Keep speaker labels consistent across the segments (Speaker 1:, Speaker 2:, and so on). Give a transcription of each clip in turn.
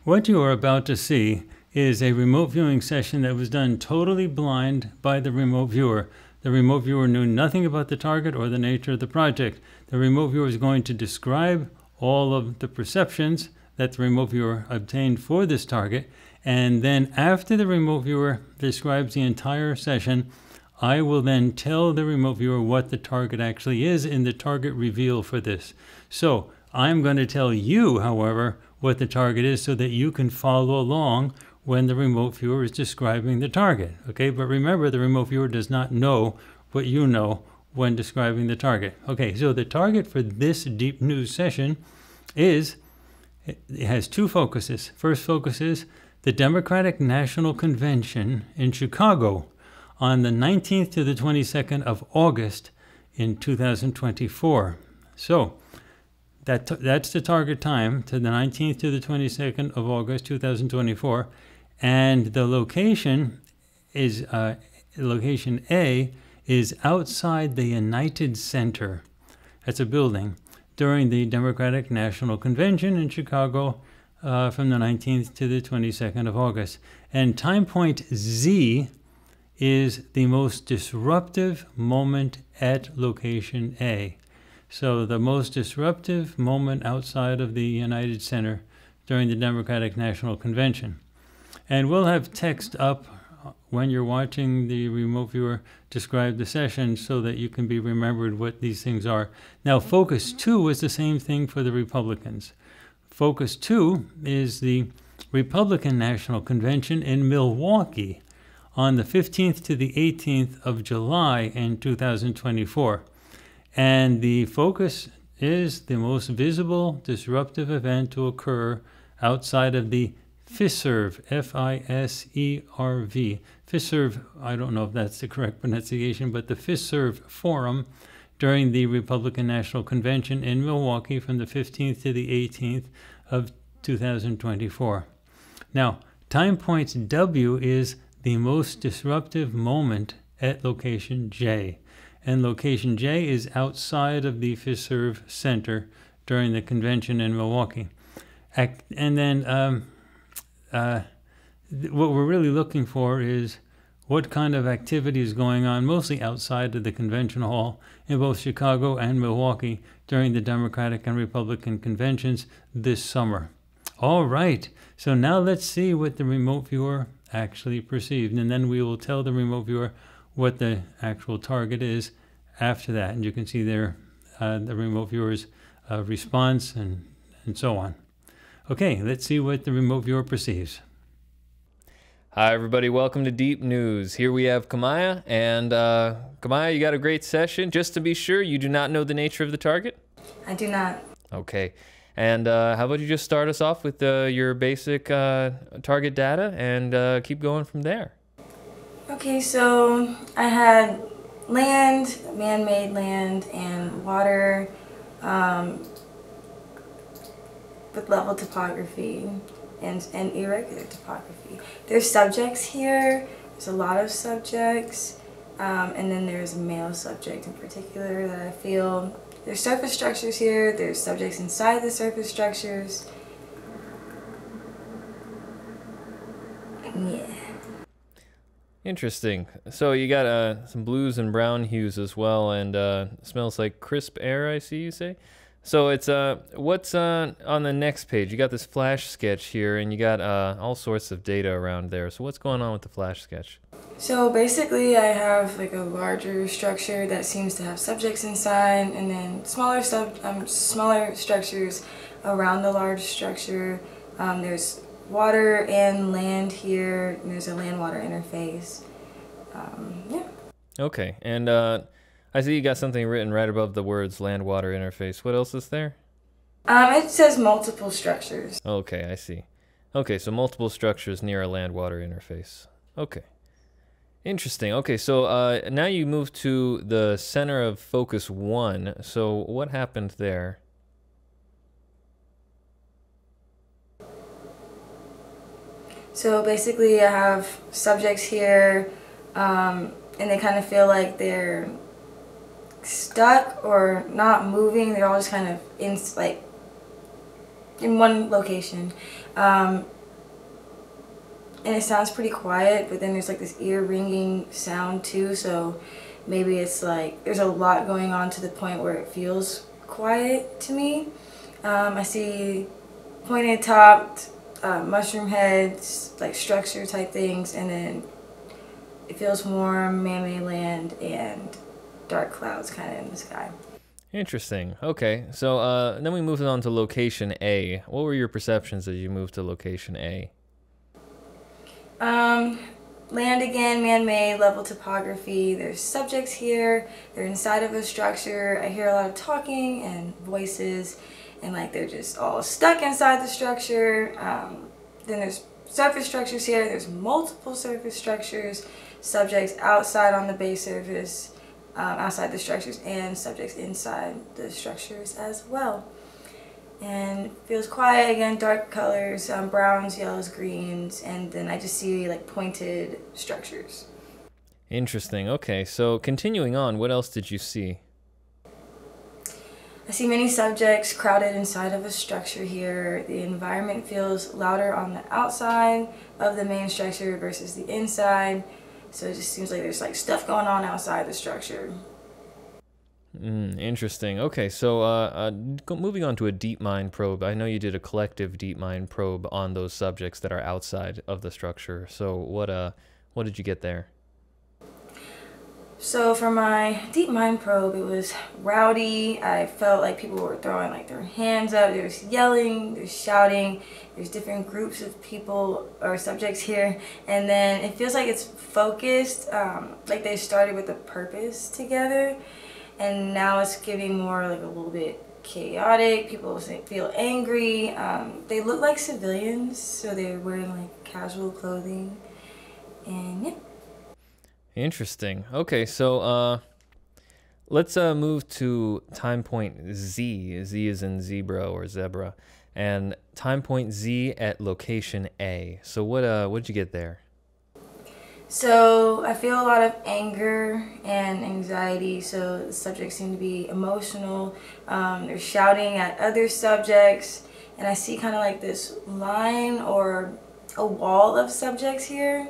Speaker 1: What you are about to see is a remote viewing session that was done totally blind by the remote viewer. The remote viewer knew nothing about the target or the nature of the project. The remote viewer is going to describe all of the perceptions that the remote viewer obtained for this target. And then after the remote viewer describes the entire session, I will then tell the remote viewer what the target actually is in the target reveal for this. So I'm going to tell you, however, what the target is so that you can follow along when the remote viewer is describing the target. Okay, but remember, the remote viewer does not know what you know when describing the target. Okay, so the target for this deep news session is, it has two focuses. First focus is the Democratic National Convention in Chicago on the 19th to the 22nd of August in 2024. So that's the target time, to the 19th to the 22nd of August 2024. And the location is, location A is outside the United Center. That's a building during the Democratic National Convention in Chicago from the 19th to the 22nd of August. And time point Z is the most disruptive moment at location A. So the most disruptive moment outside of the United Center during the Democratic National Convention. And we'll have text up when you're watching the remote viewer describe the session so that you can be remembered what these things are. Now, focus 2 is the same thing for the Republicans. Focus 2 is the Republican National Convention in Milwaukee on the 15th to the 18th of July in 2024. And the focus is the most visible disruptive event to occur outside of the FISERV, F-I-S-E-R-V. FISERV, I don't know if that's the correct pronunciation, but the FISERV Forum during the Republican National Convention in Milwaukee from the 15th to the 18th of 2024. Now, time point W is the most disruptive moment at location J. And location J is outside of the FISERV Center during the convention in Milwaukee. And then what we're really looking for is what kind of activity is going on, mostly outside of the convention hall in both Chicago and Milwaukee during the Democratic and Republican conventions this summer. All right, so now let's see what the remote viewer actually perceived, and then we will tell the remote viewer what the actual target is after that. And you can see there the remote viewer's response and so on. Okay, let's see what the remote viewer perceives.
Speaker 2: Hi everybody, welcome to Deep News. Here we have Kahmia, and Kahmia, you got a great session. Just to be sure, you do not know the nature of the target?
Speaker 3: I do not.
Speaker 2: Okay, and how about you just start us off with your basic target data and keep going from there.
Speaker 3: Okay, so I had land, man-made land, and water with level topography and irregular topography. There's subjects here. There's a lot of subjects, and then there's a male subject in particular that I feel. There's surface structures here. There's subjects inside the surface structures. Yeah.
Speaker 2: Interesting. So you got some blues and brown hues as well, and smells like crisp air, I see you say. So it's what's on the next page? You got this flash sketch here, and you got all sorts of data around there. So what's going on with the flash sketch?
Speaker 3: So basically I have like a larger structure that seems to have subjects inside, and then smaller structures around the large structure. There's water and land here, and there's a land-water interface. Yeah.
Speaker 2: Okay, and I see you got something written right above the words land-water interface. What else is there?
Speaker 3: It says multiple structures.
Speaker 2: Okay, I see. Okay, so multiple structures near a land-water interface. Okay. Interesting. Okay, so now you move to the center of focus 1. So what happened there?
Speaker 3: So basically I have subjects here, and they kind of feel like they're stuck or not moving. They're all just kind of in one location. And it sounds pretty quiet, but then there's like this ear ringing sound too, so maybe it's like there's a lot going on to the point where it feels quiet to me. I see pointed topped mushroom heads, like structure type things, and then it feels warm, man-made land, and dark clouds kind of in the sky.
Speaker 2: Interesting. Okay, so then we moved on to location A. What were your perceptions as you moved to location A?
Speaker 3: Land again, man-made, level topography. There's subjects here. They're inside of a structure. I hear a lot of talking and voices, and like they're just all stuck inside the structure. Then there's surface structures here. There's multiple surface structures. Subjects outside on the base surface, outside the structures, and subjects inside the structures as well. And feels quiet again, dark colors, browns, yellows, greens, and then I just see like pointed structures.
Speaker 2: Interesting. Okay, so continuing on, what else did you see?
Speaker 3: I see many subjects crowded inside of a structure here. The environment feels louder on the outside of the main structure versus the inside. So it just seems like there's like stuff going on outside the structure.
Speaker 2: Interesting. Okay, so moving on to a deep mind probe. I know you did a collective deep mind probe on those subjects that are outside of the structure. So what did you get there?
Speaker 3: So for my deep mind probe, it was rowdy. I felt like people were throwing like their hands up. There's yelling, there's shouting, there's different groups of people or subjects here. And then it feels like it's focused, like they started with a purpose together. And now it's giving more like a little bit chaotic. People feel angry. They look like civilians, so they're wearing like casual clothing. And yeah.
Speaker 2: Interesting. Okay, so let's move to time point Z. Z is in zebra or zebra, and time point Z at location A. So what did you get there?
Speaker 3: So I feel a lot of anger and anxiety. So the subjects seem to be emotional. They're shouting at other subjects, and I see kind of like this line or a wall of subjects here.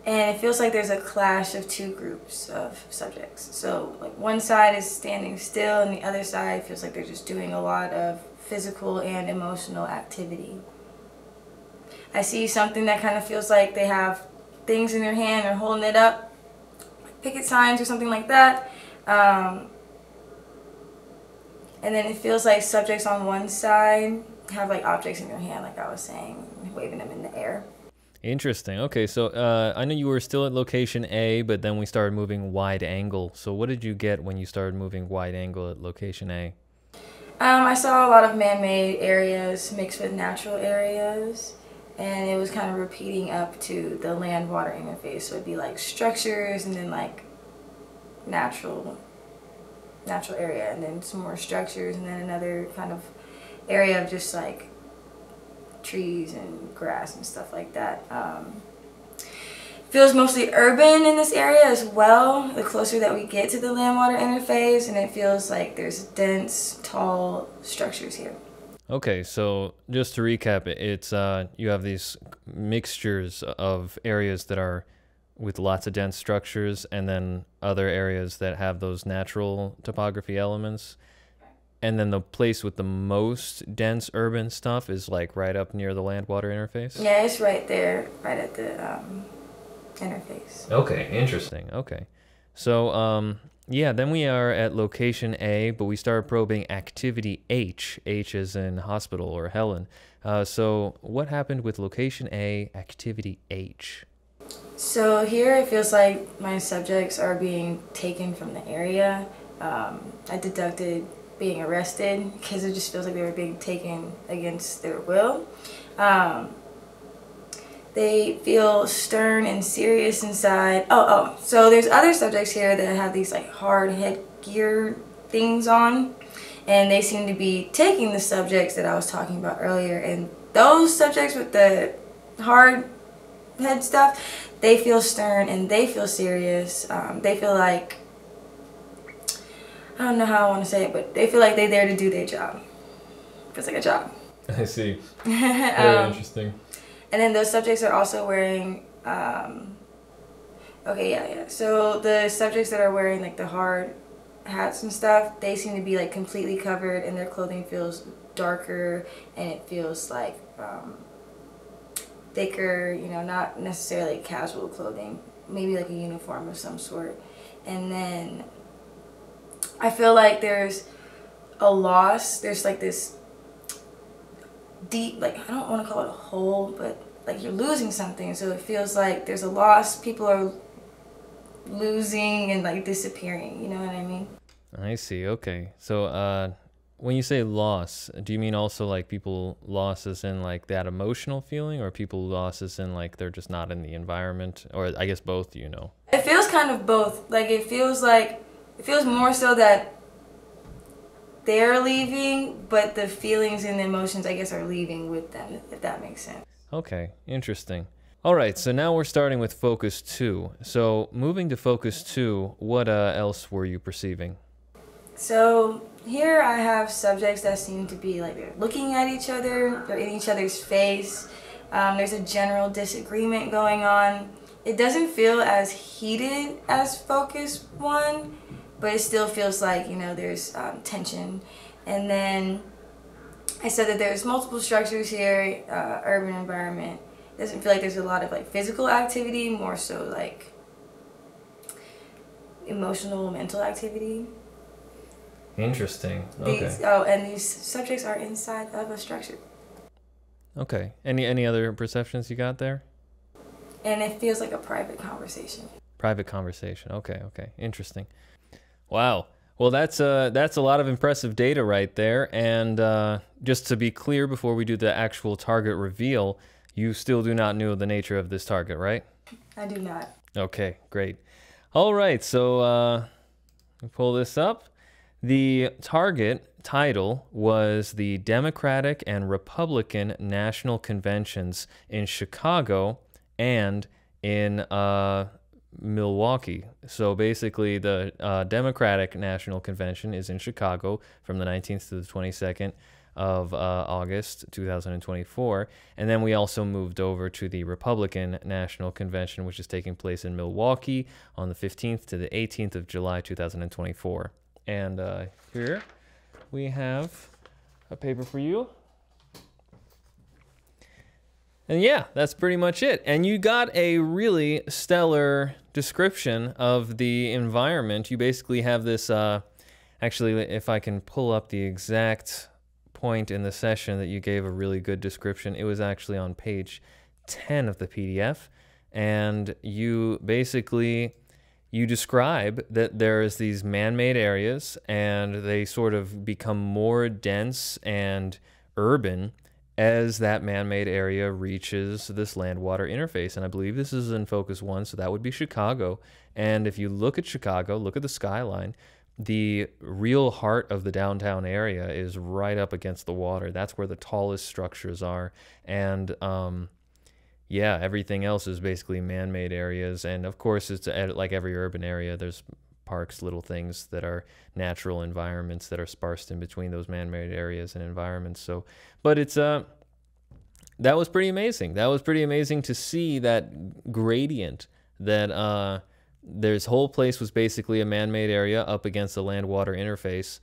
Speaker 3: And it feels like there's a clash of two groups of subjects. So like one side is standing still and the other side feels like they're just doing a lot of physical and emotional activity. I see something that kind of feels like they have things in their hand, they're holding it up, like picket signs or something like that. And then it feels like subjects on one side have like objects in their hand, like I was saying, waving them in the air.
Speaker 2: Interesting. Okay, so I know you were still at location A, but then we started moving wide angle. So what did you get when you started moving wide angle at location A?
Speaker 3: I saw a lot of man-made areas mixed with natural areas, and it was kind of repeating up to the land-water interface. So it'd be like structures and then like natural area, and then some more structures, and then another kind of area of just like trees and grass and stuff like that. Feels mostly urban in this area as well, the closer that we get to the land-water interface, and it feels like there's dense, tall structures here.
Speaker 2: Okay, so just to recap, it's you have these mixtures of areas that are with lots of dense structures, and then other areas that have those natural topography elements. And then the place with the most dense urban stuff is like right up near the land-water interface?
Speaker 3: Yeah, it's right there, right at the interface.
Speaker 2: Okay, interesting. Okay. So, yeah, then we are at location A, but we started probing activity H. H is in hospital or Helen. So what happened with location A, activity H?
Speaker 3: So here it feels like my subjects are being taken from the area. I deducted being arrested because it just feels like they were being taken against their will. They feel stern and serious inside. So there's other subjects here that have these like hard headgear things on, and they seem to be taking the subjects that I was talking about earlier, and those subjects with the hard head stuff, they feel stern and they feel serious. They feel like, I don't know how I want to say it, but they feel like they're there to do their job. It's like a job.
Speaker 2: I see. Very interesting.
Speaker 3: And then those subjects are also wearing, so the subjects that are wearing like the hard hats and stuff, they seem to be like completely covered and their clothing feels darker and it feels like thicker, you know, not necessarily casual clothing, maybe like a uniform of some sort. And then I feel like there's a loss, there's like this deep, like, I don't want to call it a hole, but like you're losing something, so it feels like there's a loss, people are losing and like disappearing, you know what I mean?
Speaker 2: I see. Okay. So when you say loss, do you mean also like people losses in like that emotional feeling, or people losses in like they're just not in the environment, or I guess both, you know?
Speaker 3: It feels kind of both. Like it feels more so that they're leaving, but the feelings and the emotions, I guess, are leaving with them, if that makes sense.
Speaker 2: Okay, interesting. All right, so now we're starting with Focus 2. So moving to Focus 2, what else were you perceiving?
Speaker 3: So here I have subjects that seem to be like they're looking at each other, they're in each other's face. There's a general disagreement going on. It doesn't feel as heated as Focus 1, but it still feels like, you know, there's tension. And then I said that there's multiple structures here, urban environment. It doesn't feel like there's a lot of like physical activity, more so like emotional, mental activity.
Speaker 2: Interesting.
Speaker 3: And these subjects are inside of a structure.
Speaker 2: Okay. Any other perceptions you got there?
Speaker 3: And it feels like a private conversation.
Speaker 2: Private conversation. Okay. Interesting. Wow. Well, that's a lot of impressive data right there. And just to be clear, before we do the actual target reveal, you still do not know the nature of this target, right?
Speaker 3: I do not.
Speaker 2: Okay, great. All right, so pull this up. The target title was the Democratic and Republican National Conventions in Chicago and in Milwaukee. So basically the Democratic National Convention is in Chicago from the 19th to the 22nd of August 2024. And then we also moved over to the Republican National Convention, which is taking place in Milwaukee on the 15th to the 18th of July 2024. And here we have a paper for you. And yeah, that's pretty much it. And you got a really stellar description of the environment. You basically have this, actually, if I can pull up the exact point in the session that you gave a really good description, it was actually on page 10 of the PDF. And you basically, you describe that there's these man-made areas and they sort of become more dense and urban as that man-made area reaches this land-water interface. And I believe this is in Focus 1, so that would be Chicago. And if you look at Chicago, look at the skyline, the real heart of the downtown area is right up against the water. That's where the tallest structures are. And yeah, everything else is basically man-made areas. And of course, it's like every urban area, there's parks, little things that are natural environments that are sparsed in between those man-made areas and environments. So, but it's that was pretty amazing. That was pretty amazing to see that gradient that this whole place was basically a man-made area up against the land-water interface,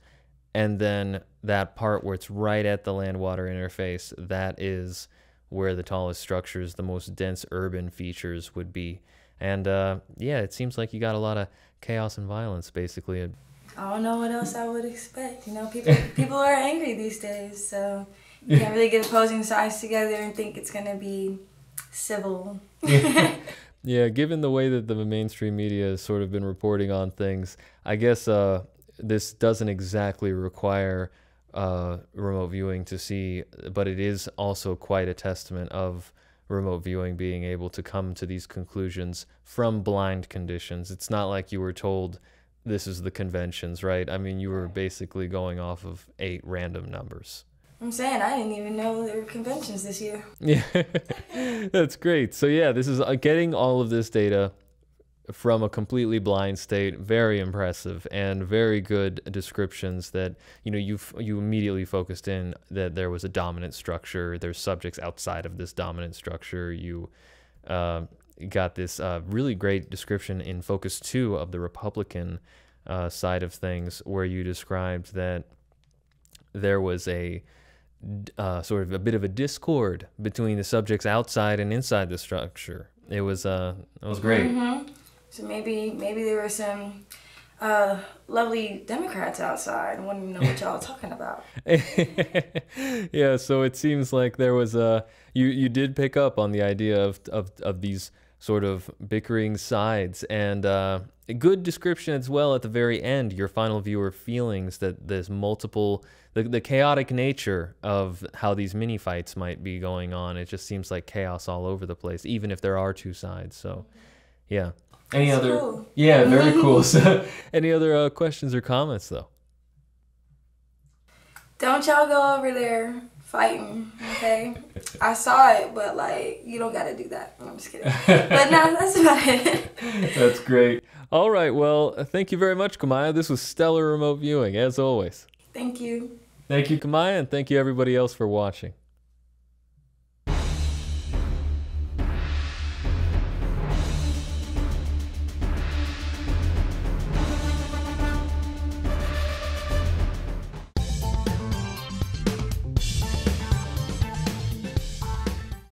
Speaker 2: and then that part where it's right at the land-water interface, that is where the tallest structures, the most dense urban features would be. And yeah, it seems like you got a lot of chaos and violence, basically.
Speaker 3: I don't know what else I would expect. You know, people are angry these days, so you can't really get opposing sides together and think it's going to be civil.
Speaker 2: Yeah, given the way that the mainstream media has sort of been reporting on things, I guess this doesn't exactly require remote viewing to see, but it is also quite a testament of remote viewing being able to come to these conclusions from blind conditions. It's not like you were told this is the conventions, right? I mean, you were basically going off of 8 random numbers.
Speaker 3: I'm saying I didn't even know there were conventions this year.
Speaker 2: Yeah, that's great. So yeah, this is getting all of this data from a completely blind state. Very impressive and very good descriptions that, you know, you immediately focused in that there was a dominant structure. There's subjects outside of this dominant structure. You got this really great description in Focus 2 of the Republican side of things, where you described that there was a sort of a bit of a discord between the subjects outside and inside the structure. It was great.
Speaker 3: Mm-hmm. So maybe there were some lovely Democrats outside. I want to know what y'all talking about.
Speaker 2: Yeah, so it seems like there was you did pick up on the idea of these sort of bickering sides, and a good description as well at the very end, your final viewer feelings, that there's multiple, the chaotic nature of how these mini fights might be going on. It just seems like chaos all over the place, even if there are two sides. So yeah. Any
Speaker 3: That's
Speaker 2: other
Speaker 3: cool.
Speaker 2: Yeah, very cool. So, any other questions or comments though?
Speaker 3: Don't y'all go over there fighting, okay? I saw it, but like, you don't gotta do that. I'm just kidding. But no, that's about it.
Speaker 2: That's great. All right, well, thank you very much, Kahmia. This was stellar remote viewing, as always.
Speaker 3: Thank you.
Speaker 2: Thank you, Kahmia, and thank you everybody else for watching.